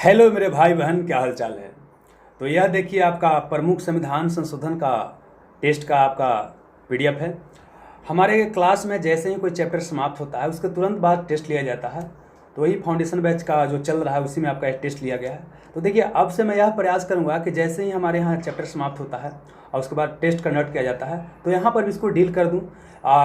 Hello मेरे भाई बहन, क्या हाल चाल है। तो यह देखिए आपका प्रमुख संविधान संशोधन का टेस्ट का आपका पीडीएफ है। हमारे क्लास में जैसे ही कोई चैप्टर समाप्त होता है उसके तुरंत बाद टेस्ट लिया जाता है। तो वही फाउंडेशन बैच का जो चल रहा है उसी में आपका टेस्ट लिया गया है। तो देखिए अब से मैं यह प्रयास करूंगा कि जैसे ही हमारे यहाँ चैप्टर समाप्त होता है और उसके बाद टेस्ट कंडक्ट किया जाता है तो यहाँ पर भी इसको डील कर दूँ।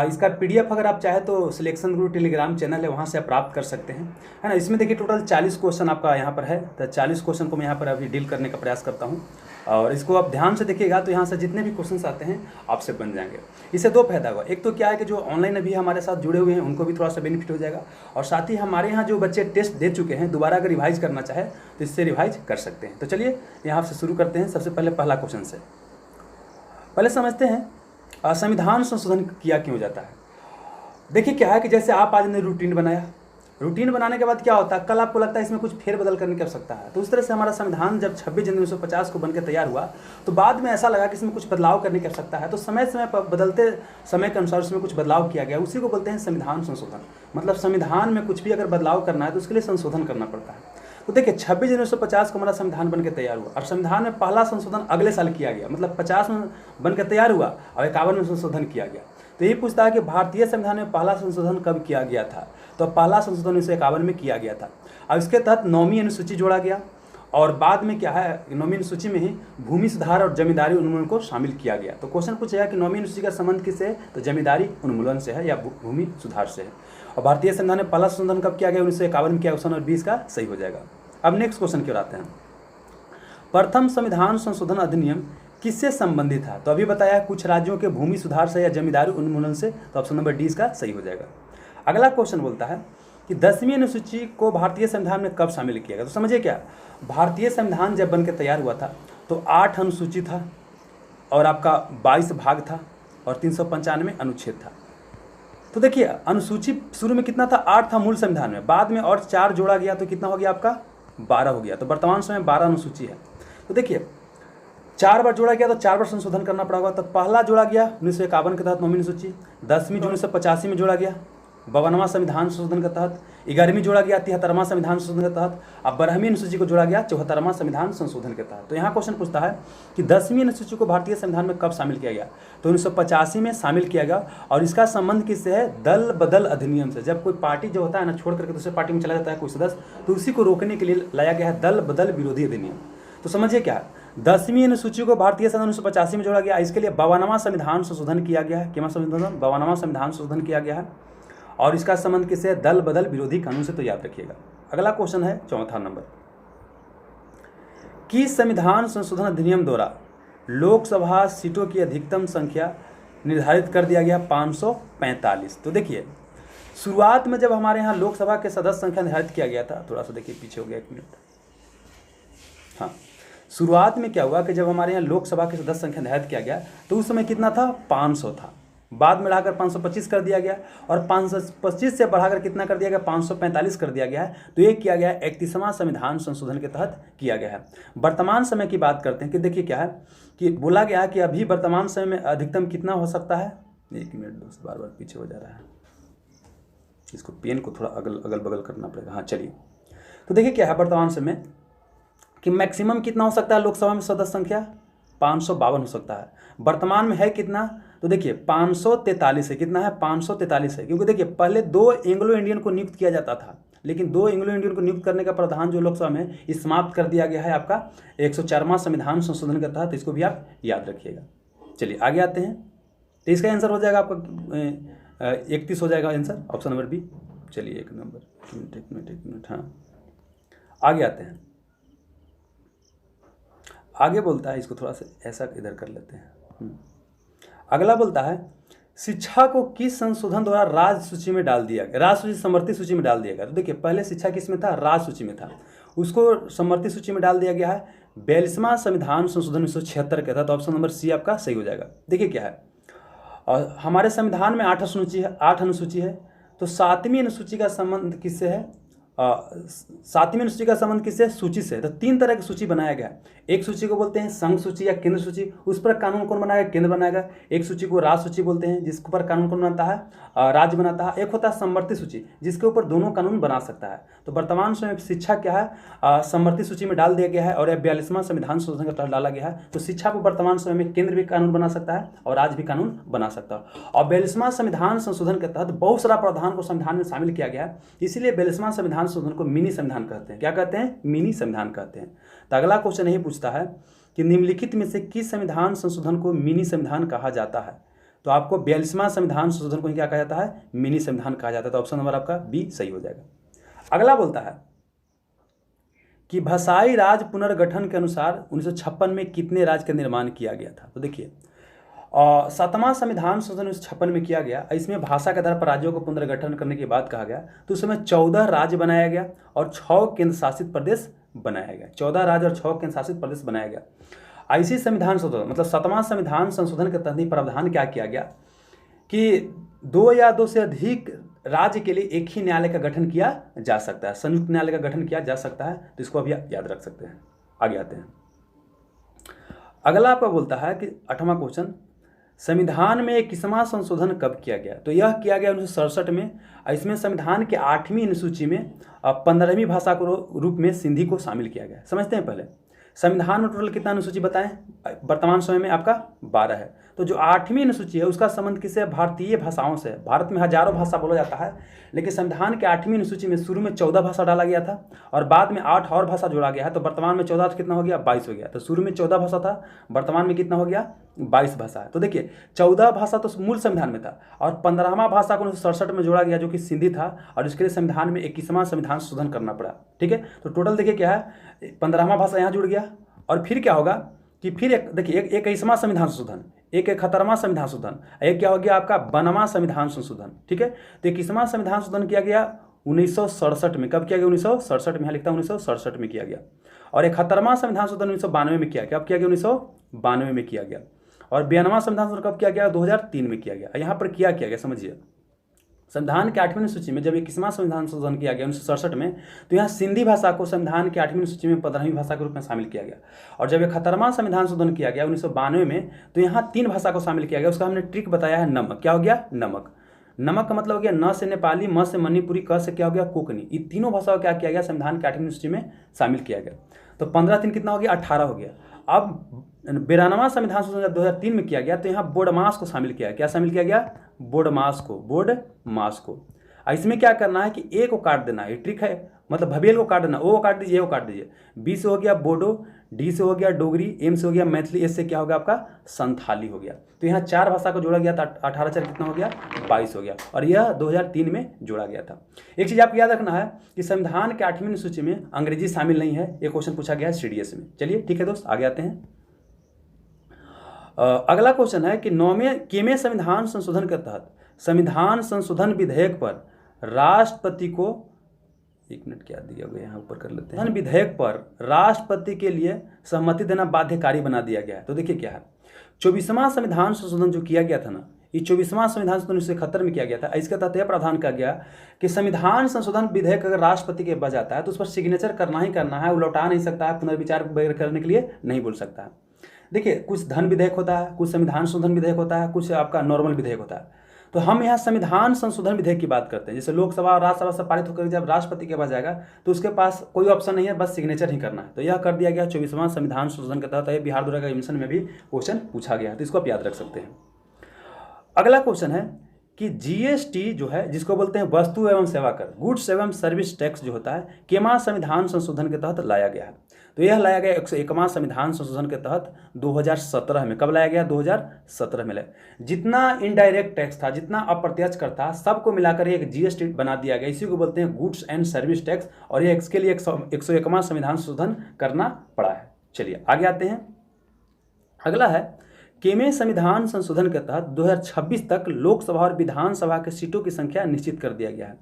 इसका पीडीएफ अगर आप चाहे तो सिलेक्शन गुरु टेलीग्राम चैनल है, वहाँ से आप प्राप्त कर सकते हैं, है ना। इसमें देखिए टोटल 40 क्वेश्चन आपका यहाँ पर है। तो 40 क्वेश्चन को मैं यहाँ पर अभी डील करने का प्रयास करता हूँ और इसको आप ध्यान से देखिएगा तो यहाँ से जितने भी क्वेश्चंस आते हैं आपसे बन जाएंगे। इससे दो फायदा हुआ, एक तो क्या है कि जो ऑनलाइन अभी हमारे साथ जुड़े हुए हैं उनको भी थोड़ा सा बेनिफिट हो जाएगा, और साथ ही हमारे यहाँ जो बच्चे टेस्ट दे चुके हैं दोबारा अगर रिवाइज करना चाहे तो इससे रिवाइज कर सकते हैं। तो चलिए यहाँ से शुरू करते हैं। सबसे पहले पहला क्वेश्चन से पहले समझते हैं संविधान संशोधन किया क्यों जाता है। देखिए क्या है कि जैसे आप आज ने रूटीन बनाया, रूटीन बनाने के बाद क्या होता है, कल आपको लगता है इसमें कुछ फेरबदल करने की आवश्यकता है। तो उस तरह से हमारा संविधान जब 26 जनवरी 1950 को बनकर तैयार हुआ तो बाद में ऐसा लगा कि इसमें कुछ बदलाव करने की आवश्यकता है। तो समय समय पर बदलते समय के अनुसार उसमें कुछ बदलाव किया गया, उसी को बोलते हैं संविधान संशोधन। मतलब संविधान में कुछ भी अगर बदलाव करना है तो उसके लिए संशोधन करना पड़ता है। तो देखिए 26 जनवरी 1950 को हमारा संविधान बनकर तैयार हुआ और संविधान में पहला संशोधन अगले साल किया गया। मतलब 50 में बनकर तैयार हुआ और 51 में संशोधन किया गया। तो यही पूछता है कि भारतीय संविधान में पहला संशोधन कब किया गया था। तो पहला संशोधन 1951 में किया गया था और इसके तहत 9वीं अनुसूची जोड़ा गया और बाद में क्या है 9वीं अनुसूची में ही भूमि सुधार और जमींदारी उन्मूलन को शामिल किया गया। तो क्वेश्चन पूछेगा कि 9वीं अनुसूची का संबंध किससे है, तो जमींदारी उन्मूलन से है या भूमि सुधार से है। और भारतीय संविधान में पहला संशोधन कब किया गया, 1951 में किया। ऑप्शन और 20 का सही हो जाएगा। अब नेक्स्ट क्वेश्चन की ओर आते हैं। प्रथम संविधान संशोधन अधिनियम किससे संबंधित था। तो अभी बताया कुछ राज्यों के भूमि सुधार से या जमींदारी उन्मूलन से। तो ऑप्शन नंबर डी इसका सही हो जाएगा। अगला क्वेश्चन बोलता है कि 10वीं अनुसूची को भारतीय संविधान में कब शामिल किया गया। तो समझिए क्या, भारतीय संविधान जब बनकर तैयार हुआ था तो 8 अनुसूची था और आपका 22 भाग था और 395 अनुच्छेद था। तो देखिए अनुसूची शुरू में कितना था, 8 था मूल संविधान में, बाद में और 4 जोड़ा गया तो कितना हो गया आपका 12 हो गया। तो वर्तमान समय 12 अनुसूची है। तो देखिए 4 बार जोड़ा गया तो 4 बार संशोधन करना पड़ेगा। तो पहला जोड़ा गया 1951 के तहत 9वीं अनुसूची, 10वीं जून 1985 में जोड़ा गया 52वां संविधान संशोधन के तहत, 11वीं जोड़ा गया 73वां संविधान संशोधन के तहत, अब 12वीं अनुसूची को जोड़ा गया 74वां संविधान संशोधन के तहत। तो यहाँ क्वेश्चन पूछता है कि 10वीं अनुसूची को भारतीय संविधान में कब शामिल किया गया। तो 1985 में शामिल किया गया और इसका संबंध किससे है, दल बदल अधिनियम से। जब कोई पार्टी जो होता है ना छोड़ करके दूसरे पार्टी में चला जाता है कोई सदस्य, तो उसी को रोकने के लिए लाया गया है दल बदल विरोधी अधिनियम। तो समझिए क्या, 10वीं अनुसूची को भारतीय संविधान 1985 में जोड़ा गया, इसके लिए 52वां संविधान संशोधन किया गया है। क्या संविधान, 52वां संविधान संशोधन किया गया है और इसका संबंध किससे, दल बदल विरोधी कानून से। तो याद रखिएगा। अगला क्वेश्चन है चौथा नंबर, किस संविधान संशोधन अधिनियम द्वारा लोकसभा सीटों की अधिकतम संख्या निर्धारित कर दिया गया 545। तो देखिए शुरुआत में जब हमारे यहाँ लोकसभा के सदस्य संख्या निर्धारित किया गया था, थोड़ा सा देखिए पीछे हो गया 1 मिनट। हाँ, शुरुआत में क्या हुआ कि जब हमारे यहाँ लोकसभा के सदस्य संख्या निर्धारित किया गया तो उस समय कितना था, 500 था। बाद में बढ़ाकर 525 कर दिया गया और 525 से बढ़ाकर कितना कर दिया गया, 545 कर दिया गया है। तो ये किया गया 31वां संविधान संशोधन के तहत किया गया है। वर्तमान समय की बात करते हैं कि देखिए क्या है कि बोला गया है कि अभी वर्तमान समय में अधिकतम कितना हो सकता है। 1 मिनट दोस्त, बार बार पीछे हो जा रहा है, इसको पेन को थोड़ा अगल बगल करना पड़ेगा। हाँ चलिए, तो देखिए क्या है वर्तमान समय कि मैक्सिमम कितना हो सकता है लोकसभा में सदस्य संख्या, 552 हो सकता है। वर्तमान में है कितना, तो देखिए 543 है। कितना है, 543 है। क्योंकि देखिए पहले 2 एंग्लो इंडियन को नियुक्त किया जाता था, लेकिन 2 एंग्लो इंडियन को नियुक्त करने का प्रावधान जो लोकसभा में इस समाप्त कर दिया गया है आपका 104वां संविधान संशोधन के तहत। इसको भी आप याद रखिएगा। चलिए आगे आते हैं। तो इसका आंसर हो जाएगा आपका 31 हो जाएगा आंसर, ऑप्शन नंबर बी। चलिए 1 मिनट। हाँ आगे आते हैं। आगे बोलता है, इसको थोड़ा सा ऐसा इधर कर लेते हैं। अगला बोलता है शिक्षा को किस संशोधन द्वारा राज्य सूची में डाल दिया गया, राज्य सूची समवर्ती सूची में डाल दिया गया। तो देखिए पहले शिक्षा किस में था, राज्य सूची में था, उसको समवर्ती सूची में डाल दिया गया है 42वां संविधान संशोधन 1976 के था। तो ऑप्शन नंबर सी आपका सही हो जाएगा। देखिए क्या है, और हमारे संविधान में 8 अनुसूची है, तो 7वीं अनुसूची का संबंध किससे है, सातवीं अनुसूची का संबंध किससे? सूची से। तो 3 तरह की सूची बनाया गया है। एक सूची को बोलते हैं संघ सूची या केंद्र सूची, उस पर कानून कौन बनाएगा? केंद्र बनाएगा। एक सूची को राज्य सूची बोलते हैं, जिसके ऊपर कानून कौन बनाता है? राज्य बनाता है। एक होता है समवर्ती सूची, जिसके ऊपर दोनों कानून बना सकता है। तो वर्तमान समय शिक्षा क्या है? समवर्ती सूची में डाल दिया गया है और 42वां संविधान संशोधन के तहत डाला गया है। तो शिक्षा पर वर्तमान समय में केंद्र भी कानून बना सकता है और राज्य भी कानून बना सकता है। और 42वां संविधान संशोधन के तहत बहुत सारा प्रावधान को संविधान में शामिल किया गया है, इसीलिए 42वां संविधान संशोधन को मिनी संविधान कहते हैं। क्या कहते हैं? मिनी संविधान कहते हैं। तो अगला क्वेश्चन यही पूछता है कि निम्नलिखित में से किस संविधान संशोधन को मिनी संविधान कहा जाता है? तो आपको 42वां संविधान संशोधन को क्या कहा जाता है? मिनी संविधान कहा जाता है। तो ऑप्शन नंबर आपका बी सही हो जाएगा। अगला बोलता है कि भाषाई राज पुनर्गठन के अनुसार 1956 में कितने राज्य का निर्माण किया गया था? तो देखिए, 7वां संविधान संशोधन 1956 में किया गया। इसमें भाषा के आधार पर राज्यों को पुनर्गठन करने की बात कहा गया। तो उस समय 14 राज्य बनाया गया और 6 केंद्र शासित प्रदेश बनाया गया। 14 राज्य और 6 केंद्र शासित प्रदेश बनाया गया। ऐसी संविधान संशोधन मतलब 7वां संविधान संशोधन के तहत प्रावधान क्या किया गया कि 2 या 2 से अधिक राज्य के लिए एक ही न्यायालय का गठन किया जा सकता है, संयुक्त न्यायालय का गठन किया जा सकता है। तो इसको अभी याद रख सकते हैं। आगे आते हैं। अगला आपका बोलता है कि 8वां क्वेश्चन, संविधान में 21वां संशोधन कब किया गया? तो यह किया गया 1967 में। इसमें संविधान के 8वीं अनुसूची में 15वीं भाषा को रूप में सिंधी को शामिल किया गया। समझते हैं पहले संविधान में टोटल कितना अनुसूची बताएं? वर्तमान समय में आपका 12 है। तो जो 8वीं अनुसूची है उसका संबंध किससे? भारतीय भाषाओं से। भारत में हजारों भाषा बोला जाता है, लेकिन संविधान के 8वीं अनुसूची में शुरू में 14 भाषा डाला गया था और बाद में 8 और भाषा जोड़ा गया है। तो वर्तमान में 14 कितना हो गया? 22 हो गया। तो शुरू में 14 भाषा था, वर्तमान में कितना हो गया? 22 भाषा है। तो देखिए 14 भाषा तो मूल संविधान में था और 15वां भाषा को 1967 में जोड़ा गया जो कि सिंधी था, और इसके लिए संविधान में 21वां संविधान संशोधन करना पड़ा। ठीक है, तो टोटल देखिए क्या है, 15वां भाषा यहाँ जुड़ गया और फिर क्या होगा कि फिर देखिए 21वां संविधान संशोधन, 71वां संविधान संशोधन, एक क्या हो गया आपका 92वां संविधान संशोधन। ठीक है, तो 21वां संविधान संशोधन किया गया 1967 में। कब किया गया? 1967 में। यहाँ लिखता हूँ 1967 में किया गया। और 71वां संविधान संशोधन 1992 में किया गया। कब किया गया? 1992 में किया गया। और 92वां संविधान संशोधन कब किया गया? 2003 में किया गया। यहाँ पर किया गया समझिए, संविधान के 8वीं सूची में जब 21वां संविधान संशोधन किया गया 1967 में, तो यहाँ सिंधी भाषा को संविधान के 8वीं सूची में 15वीं भाषा के रूप में शामिल किया गया। और जब 71वां संविधान संशोधन किया गया 1992 में, तो यहाँ 3 भाषा को शामिल किया गया। उसका हमने ट्रिक बताया है, नमक। क्या हो गया? नमक। नमक का मतलब हो गया न से नेपाली, म से मणिपुरी, क से क्या हो गया? कोंकणी। ये तीनों भाषाओं को क्या किया गया? संविधान के 8वीं सूची में शामिल किया गया। तो 15 कितना हो गया? 18 हो गया। अब 92वां संविधान संशोधन जब 2003 में किया गया तो यहाँ बोडमास को शामिल किया। क्या शामिल किया गया? बोडमास को। इसमें क्या करना है कि ए को काट देना है, ट्रिक है, मतलब भवेल को काट देना, ओ को काट दीजिए, ए को काट दीजिए। बी से हो गया बोडो, डी से हो गया डोगरी, एम से हो गया मैथिली, एस से क्या हो गया आपका? संथाली हो गया। तो यहाँ 4 भाषा को जोड़ा गया था। 18 4 कितना हो गया? 22 हो गया। और यह 2003 में जोड़ा गया था। एक चीज़ आपको याद रखना है कि संविधान के 8वीं सूची में अंग्रेजी शामिल नहीं है। ये क्वेश्चन पूछा गया है CDS में। चलिए ठीक है दोस्त, आगे आते हैं। अगला क्वेश्चन है कि 9वें संविधान संशोधन के तहत संविधान संशोधन विधेयक पर राष्ट्रपति को, एक मिनट क्या दिया गया यहाँ ऊपर कर लेते हैं, विधेयक पर राष्ट्रपति के लिए सहमति देना बाध्यकारी बना दिया गया है। तो देखिए क्या है, 24वां संविधान संशोधन जो किया गया था ना, ये 24वां संविधान संशोधन 1971 में किया गया था। इसके तहत यह प्रावधान किया गया कि संविधान संशोधन विधेयक अगर राष्ट्रपति के पास जाता है तो उस पर सिग्नेचर करना ही करना है, वो लौटा नहीं सकता है, पुनर्विचार करने के लिए नहीं बोल सकता है। देखिए कुछ धन विधेयक होता है, कुछ संविधान संशोधन विधेयक होता है, कुछ आपका नॉर्मल विधेयक होता है। तो हम यहाँ संविधान संशोधन विधेयक की बात करते हैं। जैसे लोकसभा और राज्यसभा से पारित होकर जब राष्ट्रपति के पास जाएगा तो उसके पास कोई ऑप्शन नहीं है, बस सिग्नेचर ही करना है। तो यह कर दिया गया 24वां संविधान संशोधन के तहत। बिहार दूसरा का एडमिशन में भी क्वेश्चन पूछा गया है, तो इसको आप याद रख सकते हैं। अगला क्वेश्चन है कि GST जो है, जिसको बोलते हैं वस्तु एवं सेवा कर, गुड्स एवं सर्विस टैक्स जो होता है, केमा संविधान संशोधन के तहत लाया गया है। तो यह लाया गया 101वां संविधान संशोधन के तहत 2017 में। कब लाया गया? 2017 में लाया। जितना इनडायरेक्ट टैक्स था, जितना अप्रत्यक्ष कर था, सबको मिलाकर एक GST बना दिया गया। इसी को बोलते हैं गुड्स एंड सर्विस टैक्स, और ये इसके लिए 101वां संविधान संशोधन करना पड़ा है। चलिए आगे आते हैं। अगला है केमे संविधान संशोधन के तहत 2026 तक लोकसभा और विधानसभा के सीटों की संख्या निश्चित कर दिया गया है।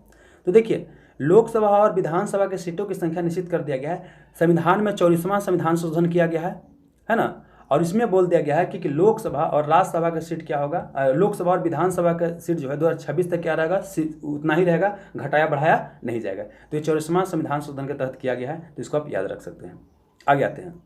तो देखिए लोकसभा और विधानसभा के सीटों की संख्या निश्चित कर दिया गया है। संविधान में 24वां संविधान संशोधन किया गया है ना। और इसमें बोल दिया गया है कि लोकसभा और राज्यसभा का सीट क्या होगा, लोकसभा और विधानसभा का सीट जो है 2026 तक क्या रहेगा, उतना ही रहेगा, घटाया बढ़ाया नहीं जाएगा। तो ये 44वां संविधान संशोधन के तहत किया गया है, तो इसको आप याद रख सकते हैं। आगे आते हैं।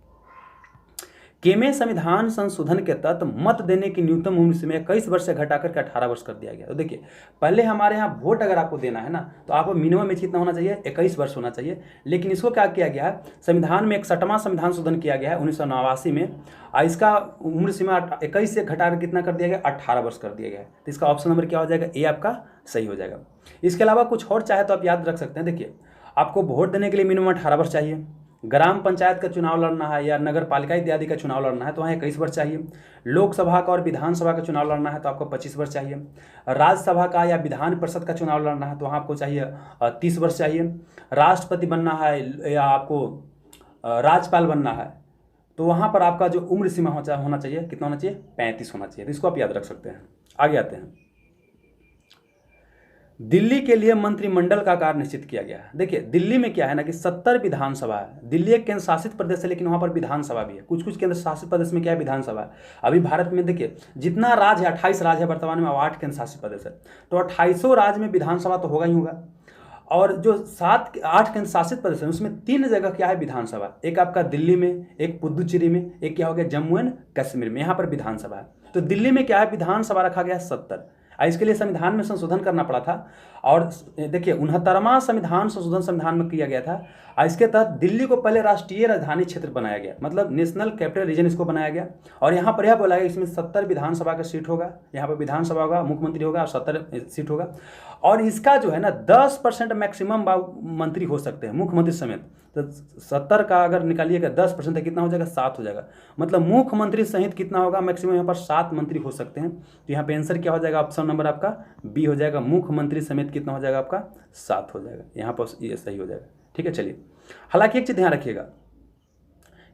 केमे संविधान संशोधन के तहत मत देने की न्यूनतम उम्र से 21 वर्ष से घटाकर के 18 वर्ष कर दिया गया। तो देखिए, पहले हमारे यहाँ वोट अगर आपको देना है ना, तो आपको मिनिमम एज कितना होना चाहिए, 21 वर्ष होना चाहिए। लेकिन इसको क्या किया गया है, संविधान में 61वां संविधान संशोधन किया गया है 1989 में, और इसका उम्र सीमा 21 से घटाकर कितना कर दिया गया, 18 वर्ष कर दिया गया है। तो इसका ऑप्शन नंबर क्या हो जाएगा, ए आपका सही हो जाएगा। इसके अलावा कुछ और चाहे तो आप याद रख सकते हैं। देखिए, आपको वोट देने के लिए मिनिमम 18 वर्ष चाहिए, ग्राम पंचायत का चुनाव लड़ना है या नगर पालिका इत्यादि का चुनाव लड़ना है तो वहाँ 21 वर्ष चाहिए, लोकसभा का और विधानसभा का चुनाव लड़ना है तो आपको 25 वर्ष चाहिए, राज्यसभा का या विधान परिषद का चुनाव लड़ना है तो वहाँ आपको चाहिए 30 वर्ष चाहिए, राष्ट्रपति बनना है या आपको राज्यपाल बनना है तो वहाँ पर आपका जो उम्र सीमा होना चाहिए, कितना होना चाहिए, 35 होना चाहिए। तो इसको आप याद रख सकते हैं। आगे आते हैं। दिल्ली के लिए मंत्रिमंडल का आकार निश्चित किया गया है। देखिए, दिल्ली में क्या है ना कि 70 विधानसभा है। दिल्ली एक केंद्र शासित प्रदेश है, लेकिन वहाँ पर विधानसभा भी है। कुछ कुछ केंद्र शासित प्रदेश में क्या है, विधानसभा है। अभी भारत में देखिए जितना राज्य है, 28 राज्य है वर्तमान में, 8 केंद्र शासित प्रदेश है, तो 28 राज्य में विधानसभा तो होगा ही होगा। और जो 8 केंद्र शासित प्रदेश है उसमें 3 जगह क्या है विधानसभा, एक आपका दिल्ली में, एक पुदुचेरी में, एक क्या हो गया जम्मू एंड कश्मीर में, यहाँ पर विधानसभा है। तो दिल्ली में क्या है, विधानसभा रखा गया 70। इसके लिए संविधान में संशोधन करना पड़ा था। और देखिए 69वां संविधान संशोधन संविधान में किया गया था, और इसके तहत दिल्ली को पहले राष्ट्रीय राजधानी क्षेत्र बनाया गया, मतलब नेशनल कैपिटल रीजन इसको बनाया गया। और यहाँ पर यह बोला गया इसमें 70 विधानसभा का सीट होगा, यहाँ पर विधानसभा होगा, मुख्यमंत्री होगा और 70 सीट होगा। और इसका जो है ना 10% मैक्सिमम मंत्री हो सकते हैं मुख्यमंत्री समेत। तो 70 का अगर निकालिएगा 10% है, कितना हो जाएगा, 7 हो जाएगा। मतलब मुख्यमंत्री सहित कितना होगा, मैक्सिमम यहाँ पर 7 मंत्री हो सकते हैं। तो यहाँ पे आंसर क्या हो जाएगा, ऑप्शन नंबर आपका बी हो जाएगा, मुख्यमंत्री समेत कितना हो जाएगा आपका, 7 हो जाएगा। यहाँ पर ये सही हो जाएगा। ठीक है, चलिए। हालांकि एक चीज़ ध्यान रखिएगा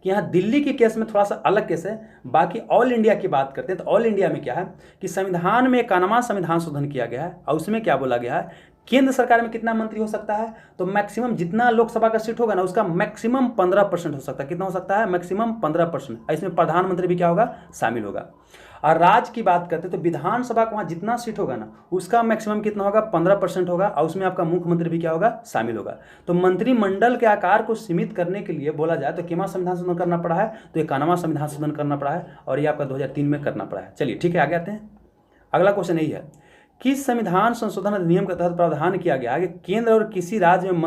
कि यहाँ दिल्ली के केस में थोड़ा सा अलग केस है। बाकी ऑल इंडिया की बात करते हैं तो ऑल इंडिया में क्या है कि संविधान में 91वां संविधान शोधन किया गया है, और उसमें क्या बोला गया है, केंद्र सरकार में कितना मंत्री हो सकता है, तो मैक्सिमम जितना लोकसभा का सीट होगा ना उसका मैक्सिमम 15% हो सकता है। कितना हो सकता है, मैक्सिमम 15%। इसमें प्रधानमंत्री भी क्या होगा, शामिल होगा। और राज्य की बात करते हैं तो विधानसभा का वहाँ जितना सीट होगा ना उसका मैक्सिमम कितना होगा, 15% होगा, और उसमें आपका मुख्यमंत्री भी क्या होगा, शामिल होगा। तो मंत्रिमंडल के आकार को सीमित करने के लिए बोला जाए तो कितना संविधान संशोधन करना पड़ा है, तो 91वां संविधान संशोधन करना पड़ा है, और ये आपका 2003 में करना पड़ा है। चलिए ठीक है, आगे आते हैं। अगला क्वेश्चन यही है, किस संविधान संशोधन अधिनियम के तहत प्रावधान किया गया है कि केंद्र और किसी राज्य में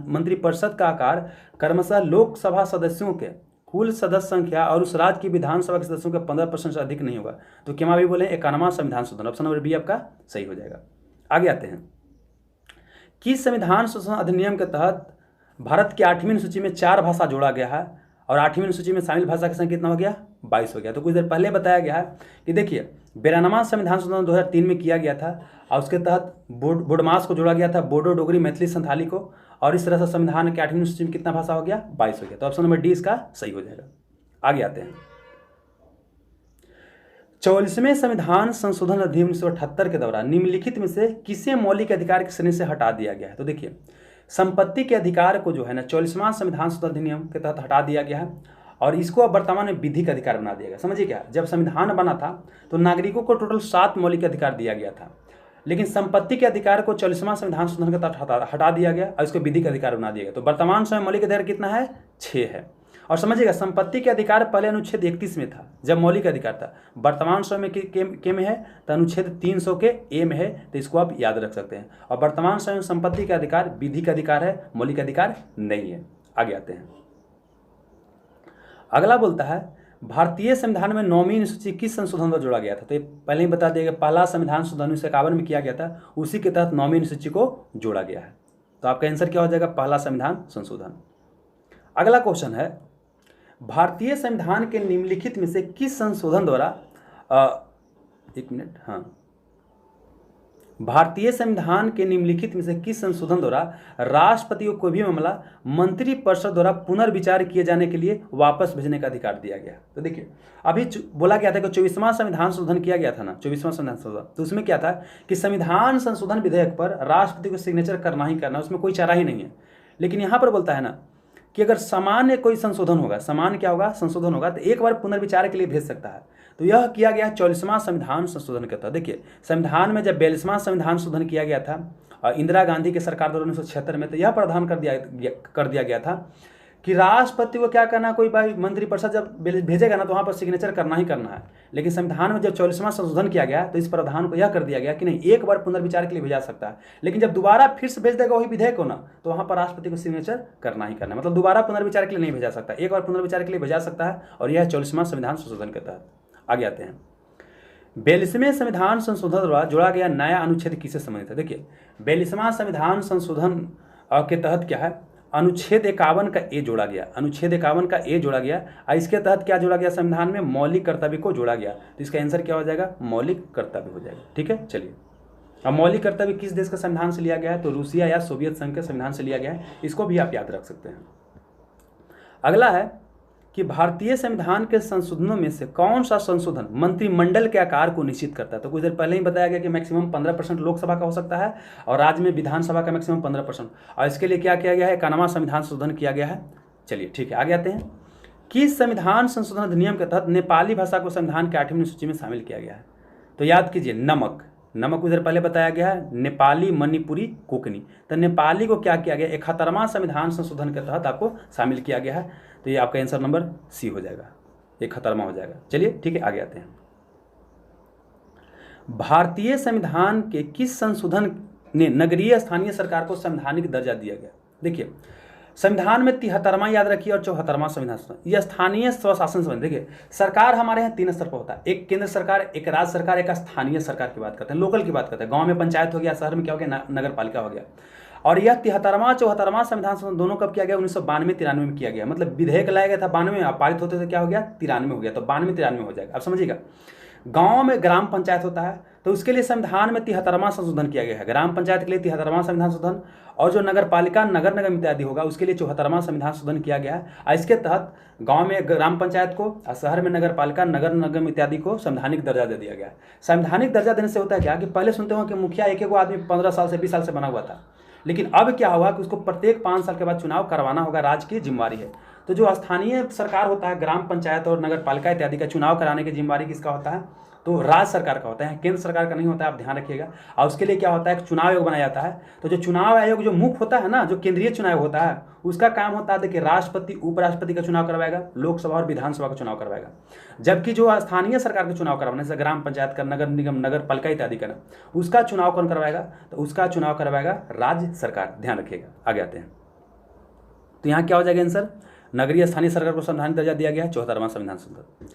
मंत्रिपरिषद का आकार क्रमशः लोकसभा सदस्यों के कुल सदस्य संख्या और उस राज्य की विधानसभा के सदस्यों के 15% से अधिक नहीं होगा। तो क्या भी बोले, 91वां संविधान संशोधन, ऑप्शन नंबर बी आपका सही हो जाएगा। आगे आते हैं। किस संविधान संशोधन अधिनियम के तहत भारत की 8वीं अनुसूची में 4 भाषा जोड़ा गया है, और 8वीं अनुसूची में शामिल भाषा की संख्या कितना हो गया, 22 हो गया। तो कुछ देर पहले बताया गया है कि देखिए 92वां संविधान संशोधन 2003 में किया गया था, और उसके तहत बोडमास को जोड़ा गया था, बोडो, डोगरी, मैथिली, संथाली को, और इस तरह से संविधान के 8वीं अनुसूची में कितना भाषा हो गया, 22 हो गया। तो ऑप्शन नंबर डी इसका सही हो जाएगा। आगे आते हैं। 44वें संविधान संशोधन अधिनियम 1978 के दौरान निम्नलिखित में से किसे मौलिक अधिकार की श्रेणी से हटा दिया गया है। तो देखिए संपत्ति के अधिकार को जो है ना 44वां संविधान संशोधन अधिनियम के तहत हटा दिया गया है, और इसको अब वर्तमान में विधिक अधिकार बना दिया गया। समझिए क्या, जब संविधान बना था तो नागरिकों को टोटल 7 मौलिक अधिकार दिया गया था, लेकिन संपत्ति के अधिकार को 44वां संविधान संशोधन के तहत हटा दिया गया और इसको विधिक अधिकार बना दिया गया। तो वर्तमान समय मौलिक अधिकार कितना है, 6 है। और समझिएगा संपत्ति के अधिकार पहले अनुच्छेद 31 में था जब मौलिक अधिकार था, वर्तमान समय के में है तो अनुच्छेद 300 के ए में है। तो इसको आप याद रख सकते हैं। और वर्तमान समय संपत्ति का अधिकार विधिक अधिकार है, मौलिक अधिकार नहीं है। आगे आते हैं। अगला बोलता है भारतीय संविधान में 9वीं अनुसूची किस संशोधन द्वारा जोड़ा गया था। तो ये पहले ही बता दिया गया, पहला संविधान संशोधन 1951 में किया गया था, उसी के तहत 9वीं अनुसूची को जोड़ा गया है। तो आपका आंसर क्या हो जाएगा, पहला संविधान संशोधन। अगला क्वेश्चन है भारतीय संविधान के निम्नलिखित में से किस संशोधन द्वारा भारतीय संविधान के निम्नलिखित में से किस संशोधन द्वारा राष्ट्रपति को कोई भी मामला मंत्रिपरिषद द्वारा पुनर्विचार किए जाने के लिए वापस भेजने का अधिकार दिया गया। तो देखिए अभी बोला गया था कि 24वां संविधान संशोधन किया गया था ना, 24वां संविधान संशोधन, तो उसमें क्या था कि संविधान संशोधन विधेयक पर राष्ट्रपति को सिग्नेचर करना ही करना, उसमें कोई चारा ही नहीं है। लेकिन यहाँ पर बोलता है ना कि अगर सामान्य कोई संशोधन होगा, सामान्य क्या होगा, संशोधन होगा, तो एक बार पुनर्विचार के लिए भेज सकता है। तो यह किया गया 44वां संविधान संशोधन के तहत। देखिए संविधान में जब 42वां संविधान संशोधन किया गया था इंदिरा गांधी के सरकार द्वारा 1976 में, तो यह प्रावधान कर दिया गया था कि राष्ट्रपति को क्या करना, कोई भाई मंत्रिपरिषद जब भेजेगा ना तो वहाँ पर सिग्नेचर करना ही करना है। लेकिन संविधान में जब 44वां संशोधन किया गया तो इस प्रावधान को यह कर दिया गया कि नहीं, एक बार पुनर्विचार के लिए भेजा सकता है, लेकिन जब दोबारा फिर से भेज देगा वही विधेयक को ना, तो वहाँ पर राष्ट्रपति को सिग्नेचर करना ही करना है। मतलब दोबारा पुनर्विचार के लिए नहीं भेजा सकता, एक बार पुनर्विचार के लिए भेजा सकता है, और यह 44वां संविधान संशोधन के तहत। आगे आते हैं, 42वें संविधान संशोधन द्वारा जोड़ा गया नया अनुच्छेद किससे संबंधित है। देखिए 42वां संविधान संशोधन के तहत क्या है, अनुच्छेद 51 का ए जोड़ा गया, अनुच्छेद 51 का ए जोड़ा गया। और इसके तहत क्या जोड़ा गया, संविधान में मौलिक कर्तव्य को जोड़ा गया। तो इसका आंसर क्या हो जाएगा, मौलिक कर्तव्य हो जाएगा। ठीक है, चलिए अब मौलिक कर्तव्य किस देश के संविधान से लिया गया है, तो रूसिया या सोवियत संघ के संविधान से लिया गया है। इसको भी आप याद रख सकते हैं। अगला है कि भारतीय संविधान के संशोधनों में से कौन सा संशोधन मंत्रिमंडल के आकार को निश्चित करता है। तो कुछ देर पहले ही बताया गया कि मैक्सिमम 15% लोकसभा का हो सकता है और राज्य में विधानसभा का मैक्सिमम 15%। और इसके लिए क्या किया गया है, 91वां संविधान संशोधन किया गया है। चलिए ठीक है, आगे आते हैं। किस संविधान संशोधन अधिनियम के तहत नेपाली भाषा को संविधान की 8वीं सूची में शामिल किया गया है। तो याद कीजिए, नमक उधर पहले बताया गया है, नेपाली, मणिपुरी, कोंकणी। तो नेपाली को क्या किया गया, 71वां संविधान संशोधन के तहत आपको शामिल किया गया है। तो ये आपका आंसर नंबर सी हो जाएगा, 71वां हो जाएगा। चलिए ठीक है, आगे आते हैं। भारतीय संविधान के किस संशोधन ने नगरीय स्थानीय सरकार को संवैधानिक दर्जा दिया गया। देखिए संविधान में 73वां याद रखिए और 74वां संविधान संशोधन, यह स्थानीय स्वशासन संबंधी। देखिए सरकार हमारे यहाँ 3 स्तर पर होता है, एक केंद्र सरकार, एक राज्य सरकार, एक स्थानीय सरकार की बात करते हैं, लोकल की बात करते हैं। गांव में पंचायत हो गया, शहर में क्या हो गया, नगर पालिका हो गया। और यह 73वां 74वां संविधान संशोधन दोनों कब किया गया, 1992-93 में किया गया। मतलब विधेयक लाया गया था 92 में, पारित होते थे क्या हो गया, 93 हो गया। तो 92-93 हो जाएगा। अब समझिएगा, गांव में ग्राम पंचायत होता है तो उसके लिए संविधान में 73वां संशोधन किया गया है। ग्राम पंचायत के लिए 73वां संविधान संशोधन, और जो नगर पालिका, नगर निगम इत्यादि होगा उसके लिए 74वां संविधान संशोधन किया गया है। इसके तहत गांव में ग्राम पंचायत को और शहर में नगर पालिका, नगर निगम इत्यादि को संवैधानिक दर्जा दे दिया गया है। संवैधानिक दर्जा देने से होता है क्या कि पहले सुनते हो कि मुखिया एक आदमी 15 साल से 20 साल से बना हुआ था, लेकिन अब क्या हुआ कि उसको प्रत्येक 5 साल के बाद चुनाव करवाना होगा, राज्य की जिम्मेवारी है। तो जो स्थानीय सरकार होता है, ग्राम पंचायत और नगर पालिका इत्यादि का चुनाव कराने की जिम्मेवारी किसका होता है, तो राज्य सरकार का होता है, केंद्र सरकार का नहीं होता है, आप ध्यान रखिएगा। और उसके लिए क्या होता है, एक चुनाव आयोग बनाया जाता है। तो जो चुनाव आयोग जो मुख्य होता है ना, जो केंद्रीय चुनाव होता है, उसका काम होता है देखिए राष्ट्रपति, उपराष्ट्रपति का चुनाव करवाएगा, लोकसभा और विधानसभा का चुनाव करवाएगा। जबकि जो स्थानीय सरकार का चुनाव करवाने से ग्राम पंचायत का, नगर निगम, नगर पालिका इत्यादि का, उसका चुनाव कौन करवाएगा, तो उसका चुनाव करवाएगा राज्य सरकार। ध्यान रखिएगा, आगे आते हैं। तो यहाँ क्या हो जाएगा आंसर, नगरीय स्थानीय सरकार को संवैधानिक दर्जा दिया गया है, 74वां संविधान संशोधन।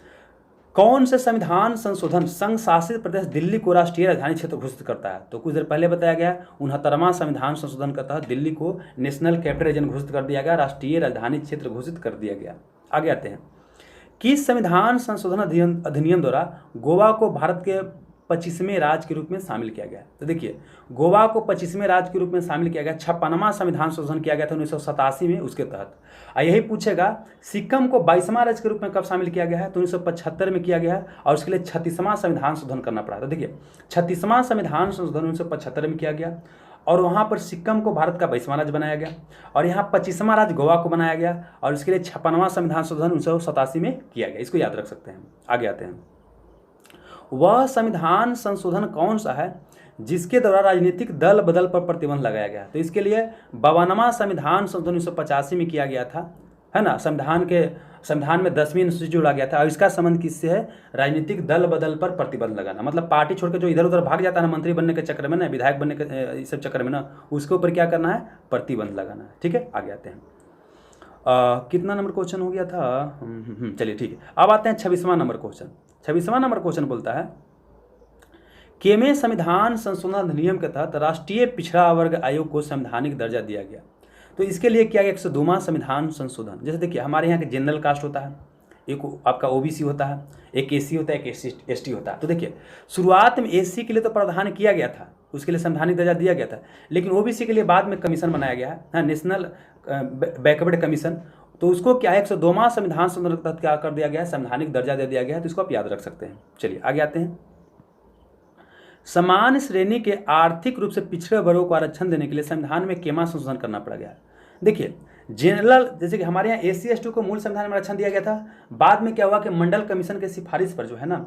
कौन से संविधान संशोधन संघ शासित प्रदेश दिल्ली को राष्ट्रीय राजधानी क्षेत्र घोषित करता है। तो कुछ देर पहले बताया गया 69वां संविधान संशोधन के तहत दिल्ली को नेशनल कैपिटल रीजन घोषित कर दिया गया, राष्ट्रीय राजधानी क्षेत्र घोषित कर दिया गया। आगे आते हैं, किस संविधान संशोधन अधिनियम द्वारा गोवा को भारत के 25वें राज्य के रूप में शामिल किया गया। तो देखिए गोवा को 25वें राज्य के रूप में शामिल किया गया, 56वां संविधान संशोधन किया गया था 1987 में, उसके तहत। यही पूछेगा सिक्किम को 22वां राज्य के रूप में कब शामिल किया गया है, तो 1975 में किया गया है, और उसके लिए 36वां संविधान संशोधन करना पड़ा। तो देखिए 36वां संविधान संशोधन 1975 में किया गया, और वहाँ पर सिक्किम को भारत का 22वां राज्य बनाया गया, और यहाँ 25वां राज्य गोवा को बनाया गया, और इसके लिए 56वां संविधान संशोधन 1987 में किया गया। इसको याद रख सकते हैं। आगे आते हैं, वह संविधान संशोधन कौन सा है जिसके द्वारा राजनीतिक दल बदल पर प्रतिबंध लगाया गया। तो इसके लिए 52वां संविधान संशोधन 1985 में किया गया था, है ना। संविधान में 10वीं अनुसूची जोड़ा गया था, और इसका संबंध किससे है, राजनीतिक दल बदल पर प्रतिबंध लगाना। मतलब पार्टी छोड़कर जो इधर उधर भाग जाता है ना, मंत्री बनने के चक्कर में ना, विधायक बनने के इस सब चक्कर में ना, उसके ऊपर क्या करना है, प्रतिबंध लगाना है। ठीक है, आगे आते हैं। कितना नंबर क्वेश्चन हो गया था, चलिए ठीक है। अब आते हैं 26वां नंबर क्वेश्चन। 26वां नंबर क्वेश्चन बोलता है, केवें संविधान संशोधन अधिनियम के तहत राष्ट्रीय पिछड़ा वर्ग आयोग को संवैधानिक दर्जा दिया गया। तो इसके लिए क्या गया, 102वां संविधान संशोधन। जैसे देखिए हमारे यहाँ के जनरल कास्ट होता है, एक आपका ओबीसी होता है, एक एसी होता है, एक एसटी होता है। तो देखिए शुरुआत में एससी के लिए तो प्रावधान किया गया था, उसके लिए संवैधानिक दर्जा दिया गया था, लेकिन ओबीसी के लिए बाद में कमीशन बनाया गया है, नेशनल बैकवर्ड कमीशन। तो उसको क्या है, 102वां संविधान संशोधन के तहत क्या कर दिया गया है, संवैधानिक दर्जा दे दिया गया है। तो इसको आप याद रख सकते हैं। चलिए आगे आते हैं। समान श्रेणी के आर्थिक रूप से पिछड़े वर्गों को आरक्षण देने के लिए संविधान में केमा संशोधन करना पड़ गया। देखिए जनरल, जैसे कि हमारे यहाँ SC ST को मूल संविधान में आरक्षण दिया गया था। बाद में क्या हुआ कि मंडल कमीशन के सिफारिश पर जो है ना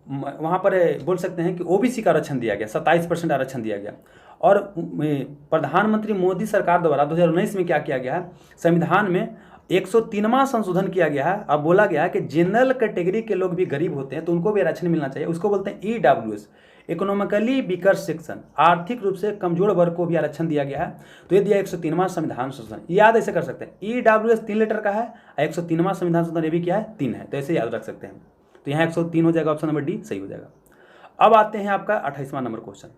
वहाँ पर बोल सकते हैं कि OBC का आरक्षण दिया गया, 27% आरक्षण दिया गया। और प्रधानमंत्री मोदी सरकार द्वारा 2019 में क्या किया गया है, संविधान में 103वां संशोधन किया गया है। अब बोला गया है कि जनरल कैटेगरी के लोग भी गरीब होते हैं तो उनको भी आरक्षण मिलना चाहिए। उसको बोलते हैं EWS, इकोनॉमिकली वीकर सेक्शन, आर्थिक रूप से कमजोर वर्ग को भी आरक्षण दिया गया है। तो ये दिया 103वां संविधान संशोधन, याद ऐसे कर सकते हैं। EWS 3 लेटर का है, 103वां संविधान संशोधन ये भी क्या है, 3 है, तो ऐसे याद रख सकते हैं। तो यहाँ 103 हो जाएगा, ऑप्शन नंबर डी सही हो जाएगा। अब आते हैं आपका 28वां नंबर क्वेश्चन।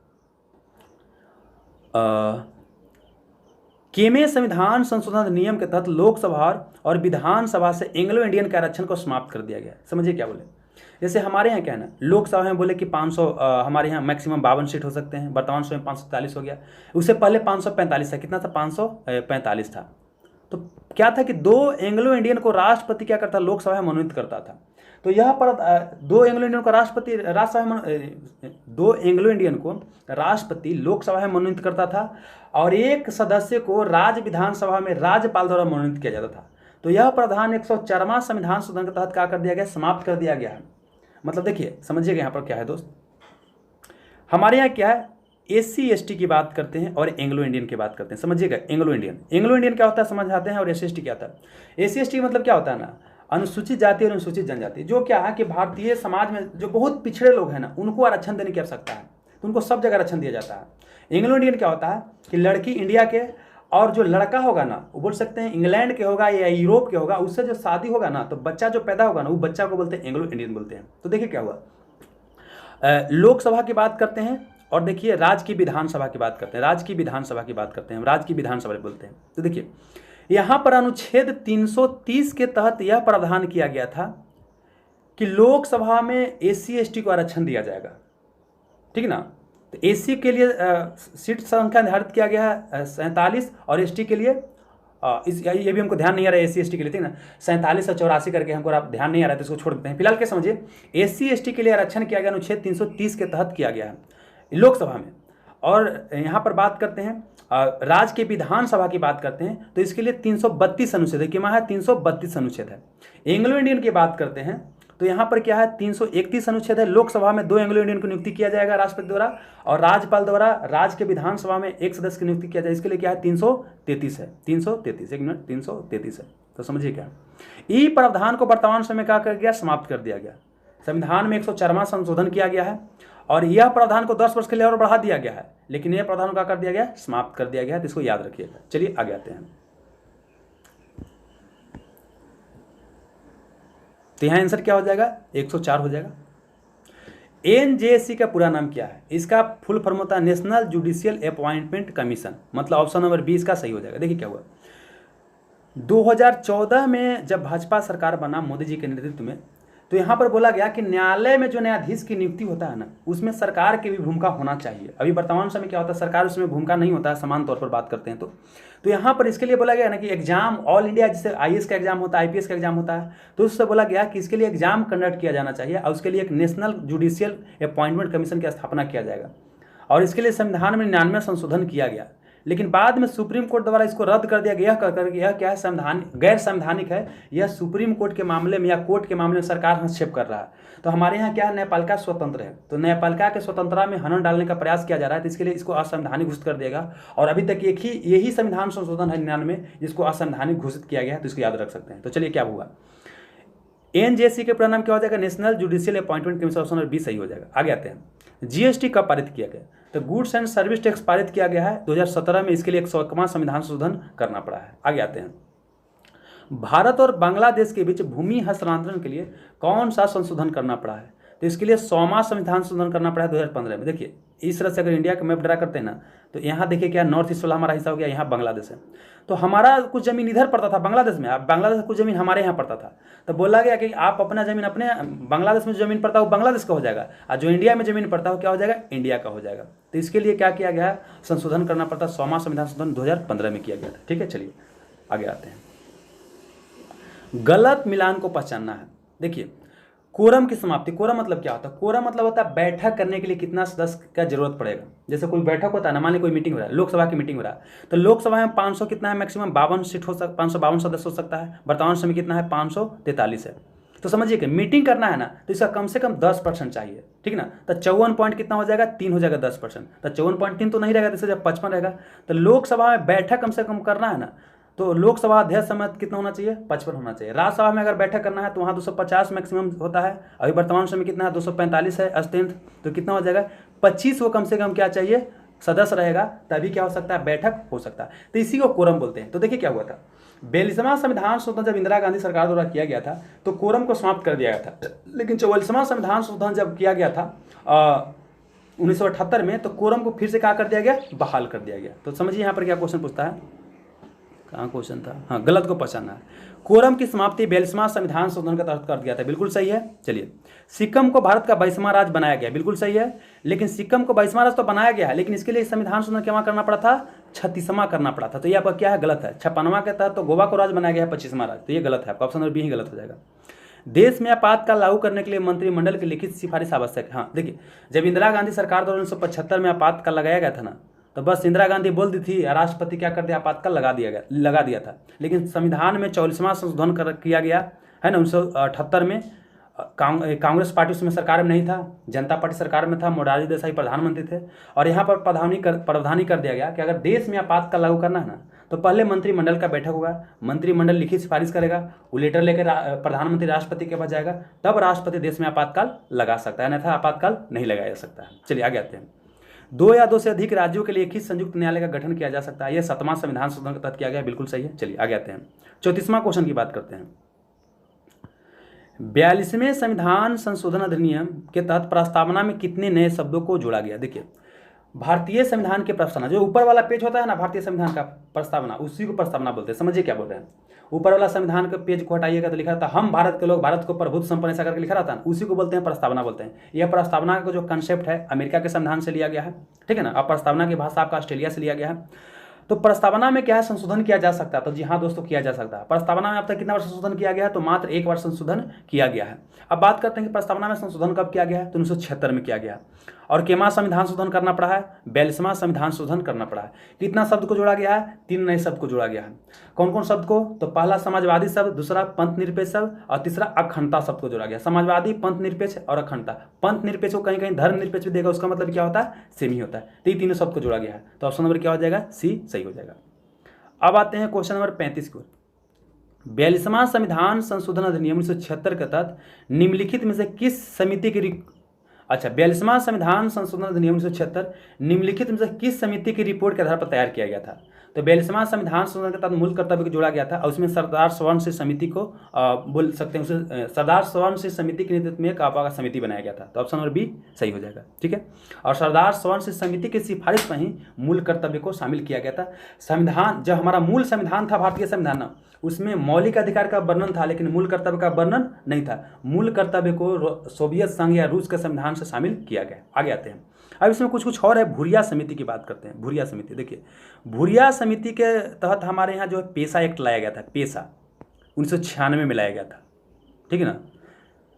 केमे संविधान संशोधन अधिनियम के तहत लोकसभा और विधानसभा से एंग्लो इंडियन के आरक्षण को समाप्त कर दिया गया। समझिए क्या बोले, जैसे हमारे यहाँ क्या है ना, लोकसभा में बोले कि 500 हमारे यहाँ मैक्सिमम 52 सीट हो सकते हैं, वर्तमान समय 543 हो गया। उससे पहले 545 था, कितना था, 545 था। तो क्या था कि 2 एंग्लो इंडियन को राष्ट्रपति क्या करता, लोकसभा में मनोनीत करता था। तो यहाँ पर 2 एंग्लो इंडियन को राष्ट्रपति लोकसभा में मनोनीत करता था, और एक सदस्य को राज्य विधानसभा में राज्यपाल द्वारा मनोनीत किया जाता था। तो यह प्रावधान 104वां संविधान संशोधन के तहत क्या कर दिया गया, समाप्त कर दिया गया है। मतलब देखिए, समझिएगा यहाँ पर क्या है दोस्त, हमारे यहाँ क्या है, SC ST की बात करते हैं और एंग्लो इंडियन की बात करते हैं। समझिएगा, एंग्लो इंडियन क्या होता है समझ आते हैं, और SC ST क्या होता है। SC ST मतलब क्या होता है ना, अनुसूचित जाति और अनुसूचित जनजाति, जो क्या है कि भारतीय समाज में जो बहुत पिछड़े लोग हैं ना, उनको आरक्षण देने की आवश्यकता है, तो उनको सब जगह आरक्षण दिया जाता है। एंग्लो इंडियन क्या होता है कि लड़की इंडिया के और जो लड़का होगा ना, वो बोल सकते हैं इंग्लैंड के होगा या यूरोप के होगा, उससे जो शादी होगा ना, तो बच्चा जो पैदा होगा ना, वो बच्चा को बोलते हैं एंग्लो इंडियन बोलते हैं। तो देखिए क्या हुआ, लोकसभा की बात करते हैं, और देखिए राज्य की विधानसभा की बात करते हैं, राज्य की विधानसभा बोलते हैं। तो देखिए यहाँ पर अनुच्छेद 330 के तहत यह प्रावधान किया गया था कि लोकसभा में SC ST को आरक्षण दिया जाएगा, ठीक ना। तो SC के लिए सीट संख्या निर्धारित किया गया है 47, और ST के लिए ये भी हमको ध्यान नहीं आ रहा है, SC ST के लिए, ठीक ना, 47 और 84 करके हमको ध्यान नहीं आ रहा है, तो इसको छोड़ देते हैं। फिलहाल क्या समझिए, SC ST के लिए आरक्षण किया गया अनुच्छेद 330 के तहत किया गया है लोकसभा में। और यहाँ पर बात करते हैं राज्य के विधानसभा की बात करते हैं, तो इसके लिए 332 अनुच्छेद है, कि वहाँ 332 अनुच्छेद है। एंग्लो इंडियन की बात करते हैं तो यहाँ पर क्या है, 331 अनुच्छेद है। लोकसभा में 2 एंग्लो इंडियन को नियुक्ति किया जाएगा राष्ट्रपति द्वारा, और राज्यपाल द्वारा राज्य के विधानसभा में 1 सदस्य की नियुक्ति किया जाए, इसके लिए क्या है, 333 है, 333, एक मिनट, 333 है। तो समझिए क्या, ई प्रावधान को वर्तमान समय क्या कर गया, समाप्त कर दिया गया। संविधान में 104वां संशोधन किया गया है, और यह प्रावधान को 10 वर्ष के लिए और बढ़ा दिया गया है, लेकिन यह प्रावधान क्या कर दिया गया, समाप्त कर दिया गया है। तो इसको याद रखिएगा। चलिए आगे आते हैं। तो यहाँ आंसर क्या हो जाएगा, 104 हो जाएगा। NJSC का पूरा नाम क्या है, इसका फुल फॉर्म होता है नेशनल जुडिशियल अपॉइंटमेंट कमीशन, मतलब ऑप्शन नंबर 20 का सही हो जाएगा। देखिए क्या हुआ, 2014 में जब भाजपा सरकार बना मोदी जी के नेतृत्व में, तो यहाँ पर बोला गया कि न्यायालय में जो न्यायाधीश की नियुक्ति होता है ना, उसमें सरकार की भी भूमिका होना चाहिए। अभी वर्तमान समय क्या होता है, सरकार उसमें भूमिका नहीं होता है, समान तौर पर बात करते हैं। तो यहाँ पर इसके लिए बोला गया ना कि एग्जाम ऑल इंडिया, जैसे IAS का एग्जाम होता है, IPS का एग्जाम होता है, तो उससे बोला गया कि इसके लिए एग्जाम कंडक्ट किया जाना चाहिए, और उसके लिए एक नेशनल जुडिशियल अपॉइंटमेंट कमीशन की स्थापना किया जाएगा। और इसके लिए संविधान में 99 संशोधन किया गया, लेकिन बाद में सुप्रीम कोर्ट द्वारा इसको रद्द कर दिया गया, करके यह क्या है, गैर संवैधानिक है। यह सुप्रीम कोर्ट के मामले में या कोर्ट के मामले में सरकार हस्तक्षेप कर रहा है। तो हमारे यहाँ क्या है, न्यायपालिका स्वतंत्र है, तो न्यायपालिका के स्वतंत्रता में हनन डालने का प्रयास किया जा रहा है, तो इसके लिए इसको असंवैधानिक घोषित कर देगा। और अभी तक यही संविधान संशोधन है 99 जिसको असंवैधानिक घोषित किया गया है, तो इसको याद रख सकते हैं। तो चलिए क्या हुआ, NJSC के पूरा नाम क्या हो जाएगा, national judicial appointment commission, option number 20 सही हो जाएगा। आगे आते हैं। GST कब पारित किया गया, तो गुड्स एंड सर्विस टैक्स पारित किया गया है 2017 में, इसके लिए 101वां संविधान संशोधन करना पड़ा है। आगे आते हैं। भारत और बांग्लादेश के बीच भूमि हस्तांतरण के लिए कौन सा संशोधन करना पड़ा है, तो इसके लिए 100वां संविधान संशोधन करना पड़ा है 2015 में। देखिए इस तरह से अगर इंडिया का मैप ड्रा करते हैं ना, तो यहाँ देखिए क्या नॉर्थ ईस्ट वाला हमारा हिस्सा हो गया, यहाँ बांग्लादेश है। तो हमारा कुछ जमीन इधर पड़ता था बांग्लादेश में, अब बांग्लादेश कुछ जमीन हमारे यहाँ पड़ता था, तो बोला गया कि आप अपना जमीन अपने बांग्लादेश में जो जमीन पड़ता है वो बांग्लादेश का हो जाएगा, और जो इंडिया में जमीन पड़ता है वो क्या हो जाएगा, इंडिया का हो जाएगा। तो इसके लिए क्या किया गया है, संशोधन करना पड़ता है, 100वां संविधान संशोधन 2015 में किया गया था। ठीक है, चलिए आगे आते हैं। गलत मिलान को पहचानना है। देखिए कोरम की समाप्ति, कोरम मतलब क्या होता है? कोरम मतलब होता है बैठक करने के लिए कितना सदस्य का जरूरत पड़ेगा। जैसे कोई बैठक होता है ना, मान ली कोई मीटिंग हो रहा है, लोकसभा की मीटिंग हो रहा है, तो लोकसभा में 500 कितना है मैक्सिमम, 52 सीट हो सकता, 552 सदस्य हो सकता है। वर्तमान समय कितना है, 543 है। तो समझिए कि मीटिंग करना है ना, तो इसका कम से कम 10% चाहिए, ठीक है ना। तो 54 पॉइंट कितना हो जाएगा, 3 हो जाएगा 10%। तो 54.3 तो नहीं रहेगा, जैसे जब 55 रहेगा। तो लोकसभा में बैठक कम से कम करना है ना, तो लोकसभा अध्यक्ष समय कितना होना चाहिए, 55 होना चाहिए। राज्यसभा में अगर बैठक करना है तो वहाँ 250 मैक्सिमम होता है। अभी वर्तमान समय कितना है, 245 है स्ट्रेंथ। तो कितना हो जाएगा, 25 को कम से कम क्या चाहिए, सदस्य रहेगा, तभी क्या हो सकता है, बैठक हो सकता है। तो इसी को कोरम बोलते हैं। तो देखिए क्या हुआ था, 42वां संविधान शोधन जब इंदिरा गांधी सरकार द्वारा किया गया था तो कोरम को समाप्त कर दिया गया था। लेकिन 44वां संविधान शोधन जब किया गया था 1978 में, तो कोरम को फिर से क्या कर दिया गया, बहाल कर दिया गया। तो समझिए यहाँ पर क्या क्वेश्चन पूछता है, कहाँ क्वेश्चन था, हाँ गलत को पहचानना है। कोरम की समाप्ति 42वां संविधान शोधन का तहत कर दिया था, बिल्कुल सही है। चलिए, सिक्किम को भारत का 22वां राज्य बनाया गया, बिल्कुल सही है। लेकिन सिक्किम को 22वां राज्य तो बनाया गया है, लेकिन इसके लिए संविधान शोधन क्या करना पड़ा था, 36वां करना पड़ा था। तो ये आपका क्या है, गलत है। 56वां के तहत तो गोवा को राज्य बनाया गया है, 25वां राज्य, तो ये गलत है, आपका ऑप्शन नंबर बी ही गलत हो जाएगा। देश में आपातकाल लागू करने के लिए मंत्रिमंडल की लिखित सिफारिश आवश्यक है। हाँ देखिए, जब इंदिरा गांधी सरकार द्वारा 1975 में आपातकाल लगाया गया था ना, तो बस इंदिरा गांधी बोल दी थी, राष्ट्रपति क्या कर दिया, आपातकाल लगा दिया था। लेकिन संविधान में 44वां संशोधन किया गया है ना 1978 में। कांग्रेस पार्टी उसमें सरकार में नहीं था, जनता पार्टी सरकार में था, मोरारजी देसाई प्रधानमंत्री थे। और यहाँ पर प्रावधान कर दिया गया कि अगर देश में आपातकाल लागू करना है ना, तो पहले मंत्रिमंडल का बैठक होगा, मंत्रिमंडल लिखित सिफारिश करेगा, वो लेटर लेकर प्रधानमंत्री राष्ट्रपति के पास जाएगा, तब राष्ट्रपति देश में आपातकाल लगा सकता है, अन्यथा आपातकाल नहीं लगाया जा सकता है। चलिए आगे आते हैं। 2 या 2 से अधिक राज्यों के लिए एक ही संयुक्त न्यायालय का गठन किया जा सकता है, यह 7वां संविधान संशोधन के तहत किया गया, बिल्कुल सही है। चलिए आगे आते हैं, 34वां क्वेश्चन की बात करते हैं। 42वें संविधान संशोधन अधिनियम के तहत प्रस्तावना में कितने नए शब्दों को जोड़ा गया। देखिए, भारतीय संविधान के प्रस्तावना, जो ऊपर वाला पेज होता है ना भारतीय संविधान का प्रस्तावना, उसी को प्रस्तावना बोलते हैं। समझिए क्या बोल रहे हैं, ऊपर वाला संविधान के पेज को हटाइएगा तो लिखा रहता है हम भारत के लोग, भारत को प्रभुत्व संपन्न ऐसा करके लिखा रहता है, उसी को बोलते हैं प्रस्तावना बोलते हैं। यह प्रस्तावना का जो कंसेप्ट है अमेरिका के संविधान से लिया गया है, ठीक है ना। अब प्रस्तावना की भाषा आपका ऑस्ट्रेलिया से लिया गया है। तो प्रस्तावना में क्या है, संशोधन किया जा सकता है। तो जी हाँ दोस्तों, किया जा सकता है। प्रस्तावना में अब तक कितना बार संशोधन किया गया है, तो मात्र 1 बार संशोधन किया गया है। अब बात करते हैं कि प्रस्तावना में संशोधन कब किया गया है, तो 1976 में किया गया। और केमा संविधान शोधन करना पड़ा है, 42वां संविधान शोधन करना पड़ा है। कितना शब्द को जोड़ा गया है, 3 नए शब्द को जोड़ा गया है। कौन कौन शब्द को, तो पहला समाजवादी शब्द, दूसरा पंथ निरपेक्ष शब्द, और तीसरा अखंडता शब्द को जोड़ा गया। समाजवादी, पंथ निरपेक्ष और अखंडता। पंथ निरपेक्ष को कहीं कहीं धर्म निरपेक्ष भी देगा, उसका मतलब क्या होता है, सेम ही होता है। तो ये तीनों शब्द को जोड़ा गया है। तो ऑप्शन नंबर क्या हो जाएगा, सी सही हो जाएगा। अब आते हैं क्वेश्चन नंबर 35 को। 42वां संविधान संशोधन अधिनियम 1976 के तहत निम्नलिखित में से किस समिति की 42वां संविधान संशोधन अधिनियम 1976 निम्नलिखित में से किस समिति की रिपोर्ट के आधार पर तैयार किया गया था। तो 42वां संविधान संशोधन के तहत मूल कर्तव्य को जोड़ा गया था, और उसमें सरदार स्वर्ण सिंह समिति को बोल सकते हैं, उसे सरदार स्वर्ण सिंह समिति के नेतृत्व में एक आपाका समिति बनाया गया था। तो ऑप्शन नंबर बी सही हो जाएगा, ठीक है। और सरदार स्वर्ण सिंह समिति की सिफारिश में ही मूल कर्तव्य को शामिल किया गया था। संविधान, जब हमारा मूल संविधान था भारतीय संविधान, उसमें मौलिक अधिकार का वर्णन था, लेकिन मूल कर्तव्य का वर्णन नहीं था। मूल कर्तव्य को सोवियत संघ या रूस के संविधान से शामिल किया गया। आगे आते हैं। अब इसमें कुछ और है। भूरिया समिति की बात करते हैं। भूरिया समिति, देखिए, भूरिया समिति के तहत हमारे यहाँ जो है पेशा एक्ट लाया गया था। पेशा 1996 में लाया गया था, ठीक है ना।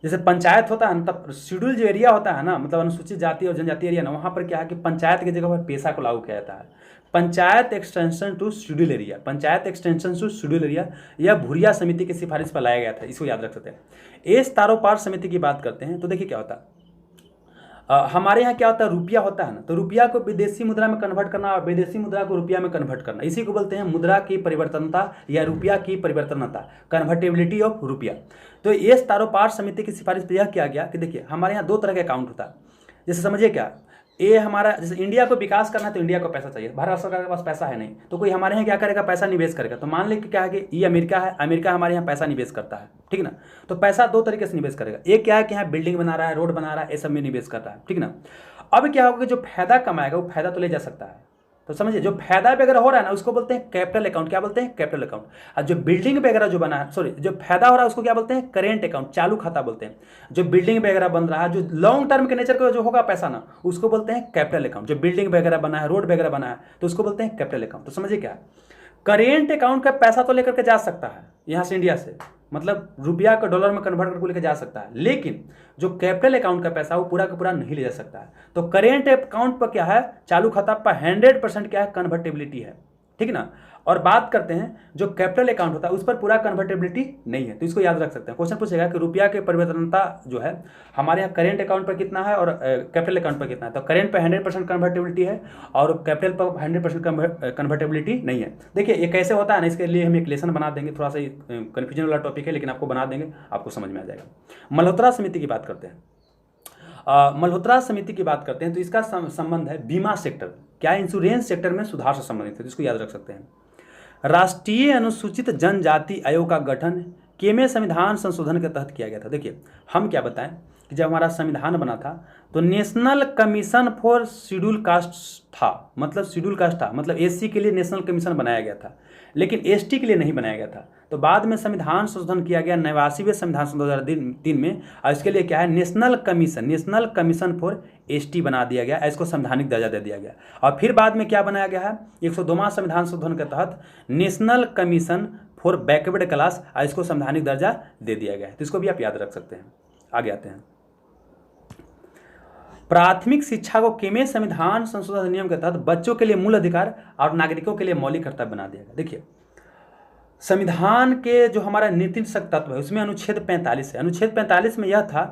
जैसे पंचायत होता है ना, तब शेड्यूल जो एरिया होता है ना, मतलब अनुसूचित जाति और जनजाति एरिया ना, वहाँ पर क्या है कि पंचायत की जगह पर पेशा को लागू किया जाता है। Panchayat extension to schedule area, panchayat extension to schedule area, यह भूरिया समिति की सिफारिश पर लाया गया था, इसको याद रख सकते हैं। एस तारोपार समिति की बात करते हैं। तो देखिए क्या होता है, हमारे यहाँ क्या होता है, रुपया होता है ना, तो रुपया को विदेशी मुद्रा में कन्वर्ट करना और विदेशी मुद्रा को रुपया में कन्वर्ट करना, इसी को बोलते हैं मुद्रा की परिवर्तनता या रुपया की परिवर्तनता, कन्वर्टेबिलिटी ऑफ रुपया। तो एस तारोपार समिति की सिफारिश पर यह किया गया कि देखिए, हमारे यहाँ 2 तरह का अकाउंट होता है। जैसे समझिए क्या, ये हमारा, जैसे इंडिया को विकास करना है तो इंडिया को पैसा चाहिए, भारत सरकार के पास पैसा है नहीं, तो कोई हमारे यहाँ क्या करेगा, पैसा निवेश करेगा। तो मान लें कि क्या है कि ये अमेरिका है, अमेरिका हमारे यहाँ पैसा निवेश करता है, ठीक है ना। तो पैसा 2 तरीके से निवेश करेगा। एक क्या है कि यहाँ बिल्डिंग बना रहा है, रोड बना रहा है, ये सब में निवेश करता है, ठीक है ना। अब क्या होगा कि जो फायदा कमाएगा वो फायदा तो ले जा सकता है। तो समझिए, जो फायदा वगैरह हो रहा है ना, उसको बोलते हैं कैपिटल अकाउंट। क्या बोलते हैं, कैपिटल अकाउंट। और जो बिल्डिंग वगैरह जो बना है, सॉरी, जो फायदा हो रहा है उसको क्या बोलते हैं, करेंट अकाउंट, चालू खाता बोलते हैं। जो बिल्डिंग वगैरह बन रहा है, जो लॉन्ग टर्म के नेचर का जो होगा पैसा ना, उसको बोलते हैं कैपिटल अकाउंट। जो बिल्डिंग वगैरह बना है, रोड वगैरह बना है, तो उसको बोलते हैं कैपिटल अकाउंट। तो समझिए क्या, करेंट अकाउंट का पैसा तो लेकर के जा सकता है यहाँ से, इंडिया से, मतलब रुपया को डॉलर में कन्वर्ट करके लेके जा सकता है, लेकिन जो कैपिटल अकाउंट का पैसा वो पूरा का पूरा नहीं ले जा सकता है। तो करेंट अकाउंट पर क्या है, चालू खाता पर 100% क्या है, कन्वर्टेबिलिटी है, ठीक ना। और बात करते हैं जो कैपिटल अकाउंट होता है उस पर पूरा कन्वर्टेबिलिटी नहीं है। तो इसको याद रख सकते हैं। क्वेश्चन पूछेगा कि रुपया के परिवर्तनता जो है हमारे यहाँ करेंट अकाउंट पर कितना है और कैपिटल अकाउंट पर कितना है। तो करेंट पर 100% कन्वर्टेबिलिटी है और कैपिटल पर 100% कन्वर्टेबिलिटी नहीं है। देखिए ये कैसे होता है ना, इसके लिए हम एक लेसन बना देंगे, थोड़ा सा कन्फ्यूजन वाला टॉपिक है लेकिन आपको बना देंगे, आपको समझ में आ जाएगा। मल्होत्रा समिति की बात करते हैं। मल्होत्रा समिति की बात करते हैं तो इसका संबंध है बीमा सेक्टर, क्या इंश्योरेंस सेक्टर में सुधार से संबंधित है, जिसको याद रख सकते हैं। राष्ट्रीय अनुसूचित जनजाति आयोग का गठन केमे संविधान संशोधन के तहत किया गया था। देखिए हम क्या बताएं कि जब हमारा संविधान बना था तो national commission for schedule caste था, मतलब शेड्यूल कास्ट था, मतलब एससी के लिए नेशनल कमीशन बनाया गया था, लेकिन एसटी के लिए नहीं बनाया गया था। तो बाद में संविधान संशोधन किया गया 89वें संविधान संशोधन 2003 में, और इसके लिए क्या है, नेशनल कमीशन फॉर एसटी बना दिया गया, इसको संवैधानिक दर्जा दे दिया गया। और फिर बाद में क्या बनाया गया है, 102वां संविधान संशोधन के तहत national commission for backward class, इसको संवैधानिक दर्जा दे दिया गया है। तो इसको भी आप याद रख सकते हैं। आगे आते हैं। प्राथमिक शिक्षा को केमे संविधान संशोधन अधिनियम के तहत बच्चों के लिए मूल अधिकार और नागरिकों के लिए मौलिक कर्तव्य बना दिया गया। देखिए संविधान के जो हमारा नीतिशक तत्व है उसमें अनुच्छेद 45 है। अनुच्छेद 45 में यह था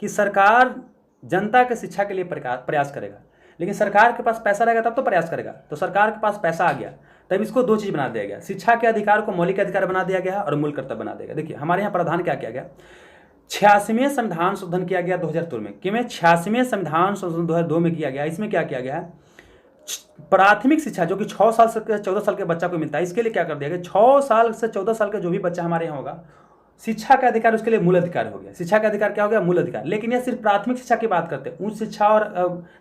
कि सरकार जनता के शिक्षा के लिए प्रयास करेगा, लेकिन सरकार के पास पैसा रहेगा तब तो प्रयास करेगा। तो सरकार के पास पैसा आ गया तब इसको दो चीज़ बना दिया गया, शिक्षा के अधिकार को मौलिक अधिकार बना दिया गया और मूल कर्तव्य बना दिया गया। देखिए हमारे यहाँ प्रावधान क्या किया गया, 86वें संविधान संशोधन किया गया 2002 में, कि में 86वें संविधान संशोधन 2002 में किया गया। इसमें क्या किया गया है, प्राथमिक शिक्षा जो कि 6 साल से 14 साल के बच्चा को मिलता है, इसके लिए क्या कर दिया गया, 6 साल से 14 साल का जो भी बच्चा हमारे यहाँ होगा, शिक्षा का अधिकार उसके लिए मूल अधिकार हो गया। शिक्षा का अधिकार क्या हो गया, मूल अधिकार। लेकिन यह सिर्फ प्राथमिक शिक्षा की बात करते हैं, उच्च शिक्षा और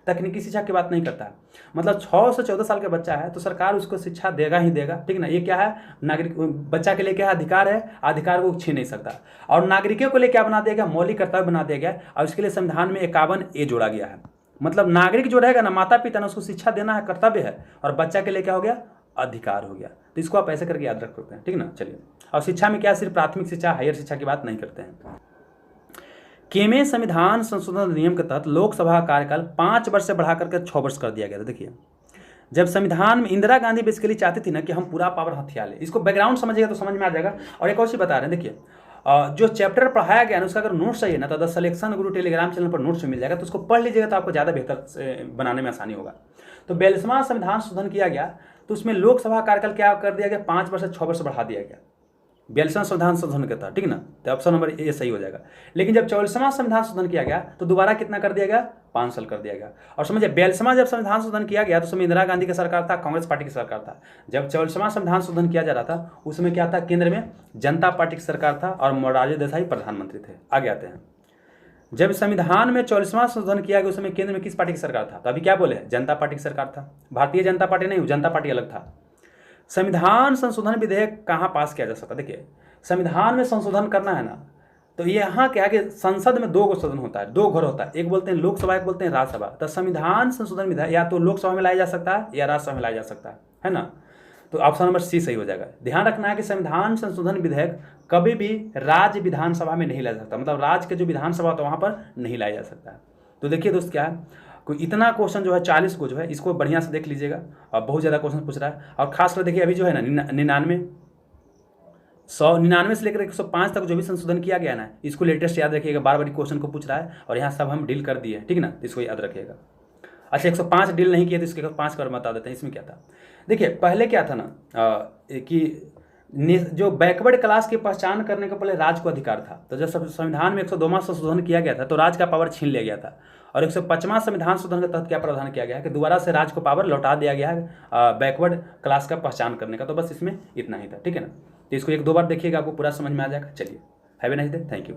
तकनीकी शिक्षा की बात नहीं करता है। मतलब 6 से 14 साल का बच्चा है तो सरकार उसको शिक्षा देगा ही देगा, ठीक ना। ये क्या है, नागरिक बच्चा के लिए क्या है, अधिकार है, अधिकार को छीन नहीं सकता। और नागरिकों के लिए क्या बना दिया गया, मौलिक कर्तव्य बना दिया गया, और इसके लिए संविधान में 51A जोड़ा गया है। मतलब नागरिक जो रहेगा ना, माता पिता ने उसको शिक्षा देना है, कर्तव्य है, और बच्चा के लिए क्या हो गया, अधिकार हो गया। तो इसको आप ऐसे करके याद रख सकते हैं, ठीक ना। चलिए, और शिक्षा में क्या, सिर्फ प्राथमिक शिक्षा, हायर शिक्षा की बात नहीं करते हैं। केमे संविधान संशोधन अधिनियम के तहत लोकसभा कार्यकाल 5 वर्ष से बढ़ा करके 6 वर्ष कर दिया गया था। देखिए जब संविधान में इंदिरा गांधी बेसिकली चाहती थी ना कि हम पूरा पावर हथिया ले, इसको बैकग्राउंड समझिएगा तो समझ में आ जाएगा। और एक और चीज बता रहे हैं, देखिए जो चैप्टर पढ़ाया गया ना उसका अगर नोट्स चाहिए ना तो the selection Guru Telegram channel पर नोट्स मिल जाएगा, तो उसको पढ़ लीजिएगा तो आपको ज़्यादा बेहतर बनाने में आसानी होगा। तो 42वां संविधान संशोधन किया गया तो उसमें लोकसभा कार्यकाल क्या कर दिया गया, 5 वर्ष से 6 वर्ष बढ़ा दिया गया 42वां संविधान संशोधन के तहत, ठीक ना। तो ऑप्शन नंबर ए सही हो जाएगा। लेकिन जब 44वां संविधान संशोधन किया गया तो दोबारा कितना कर दिया गया, 5 साल कर दिया गया। और समझिए 42वां जब संविधान संशोधन किया गया तो उसमें इंदिरा गांधी की सरकार था, कांग्रेस पार्टी की सरकार था। जब 44वां संविधान संशोधन किया जा रहा था उसमें क्या था, केंद्र में जनता पार्टी की सरकार था और मोरारजी देसाई प्रधानमंत्री थे। आगे आते हैं। जब संविधान में 44वां संशोधन किया गया उस समय केंद्र में किस पार्टी की सरकार था, तो अभी क्या बोले, जनता पार्टी की सरकार था। भारतीय जनता पार्टी नहीं, जनता पार्टी अलग था। संविधान संशोधन विधेयक कहाँ पास किया जा सकता, देखिए संविधान में संशोधन करना है ना तो यहाँ क्या है कि संसद में 2 सदन होता है, 2 घर होता है, एक बोलते हैं लोकसभा, एक बोलते हैं राज्यसभा। तो संविधान संशोधन विधेयक या तो लोकसभा में लाया जा सकता है या राज्यसभा में लाया जा सकता है ना। तो ऑप्शन नंबर सी सही हो जाएगा। ध्यान रखना है कि संविधान संशोधन विधेयक कभी भी राज्य विधानसभा में नहीं लाया जा सकता, मतलब राज्य के जो विधानसभा होता है वहाँ पर नहीं लाया जा सकता है। तो देखिए दोस्त क्या है, कोई इतना क्वेश्चन जो है 40 को जो है इसको बढ़िया से देख लीजिएगा, और बहुत ज़्यादा क्वेश्चन पूछ रहा है। और खासकर देखिए अभी जो है ना 99 से लेकर 105 तक जो भी संशोधन किया गया ना, इसको लेटेस्ट याद रखिएगा, बार बार क्वेश्चन को पूछ रहा है और यहाँ सब हम डील कर दिए, ठीक ना, इसको याद रखिएगा। अच्छा 105 डील नहीं किया तो इसके 105 का बता देते हैं। इसमें क्या था, देखिए पहले क्या था ना कि जो बैकवर्ड क्लास की पहचान करने का पहले राज्य को अधिकार था। तो जब संविधान में 102वां संशोधन किया गया था तो राज्य का पावर छीन लिया गया था, और 105वां संविधान संशोधन के तहत क्या प्रावधान किया गया है कि दोबारा से राज्य को पावर लौटा दिया गया है बैकवर्ड क्लास का पहचान करने का। तो बस इसमें इतना ही था, ठीक है ना। तो इसको 1-2 बार देखिएगा, आपको पूरा समझ में आ जाएगा। चलिए, have a nice day, thank you.